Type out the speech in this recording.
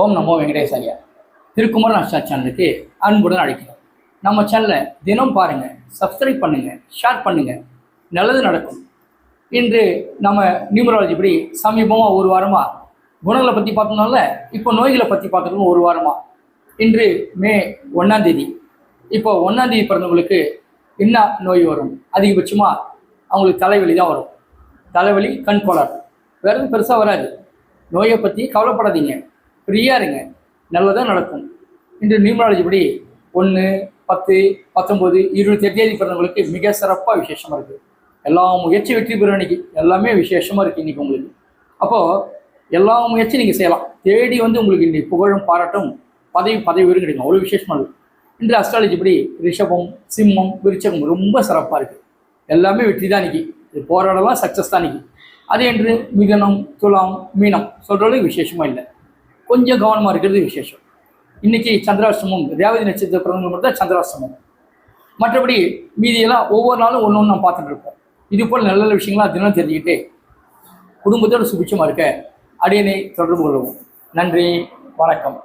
ஓம் நமோ வெங்கடேசாயா. திருக்குமரன் அஷ்டா சேனலுக்கு அன்புடன் அழைக்கிறோம். நம்ம சேனலை தினம் பாருங்கள், சப்ஸ்கிரைப் பண்ணுங்கள், ஷேர் பண்ணுங்கள், நல்லது நடக்கும். இன்று நம்ம நியூமராலஜி படி சமீபமாக ஒரு வாரமாக குணங்களை பற்றி பார்த்தோம்னால இப்போ நோய்களை பற்றி பார்க்குறதுக்கும் ஒரு வாரமாக. இன்று மே 1ஆம் தேதி. இப்போ 1ஆம் தேதி பிறந்தவங்களுக்கு என்ன நோய் வரும்? அதிகபட்சமாக அவங்களுக்கு தலைவலி தான் வரும். தலைவலி, கண் கோளாறு, வேறு எதுவும் பெருசாக வராது. நோயை பற்றி கவலைப்படாதீங்க, ஃப்ரீயாக இருங்க, நல்லதாக நடக்கும். இன்று நியூமராலஜி படி 1, 10, 19, 28 தேதி பிறந்தவங்களுக்கு மிக சிறப்பாக விசேஷமாக இருக்குது. எல்லா முயற்சி வெற்றி பெறும். இன்னைக்கு எல்லாமே விசேஷமாக இருக்குது இன்றைக்கி உங்களுக்கு. அப்போது எல்லா முயற்சியும் நீங்கள் செய்யலாம். தேடி வந்து உங்களுக்கு இன்றைக்கி புகழும் பாராட்டும் பதவி உயரும் கிடைக்கும். அவ்வளோ விசேஷமாக இருக்குது. இன்று அஸ்ட்ராலஜி படி ரிஷபம், சிம்மம், விருச்சகம் ரொம்ப சிறப்பாக இருக்குது. எல்லாமே வெற்றி தான் இன்னைக்கு. இது போராடலாம், சக்ஸஸ் தான் இன்னைக்கு. அதே என்று மிதனம், துலாம், மீனம் சொல்கிறது விசேஷமாக இல்லை. கொஞ்சம் கவனமாக இருக்கிறது விசேஷம். இன்றைக்கி சந்திராஷ்டமம், ரேவதி நட்சத்திர பிறந்தவங்க மட்டும் தான் சந்திராஷ்டமம். மற்றபடி மீதியெல்லாம் ஒவ்வொரு நாளும் ஒன்று ஒன்று நம்ம பார்த்துட்டு இருப்போம். இது போல் நல்ல நல்ல விஷயங்களாம் தினம் தெரிஞ்சுக்கிட்டு குடும்பத்தோடு சுபிட்சமாக இருக்க அடியனை தொடர்பு கொள்வோம். நன்றி, வணக்கம்.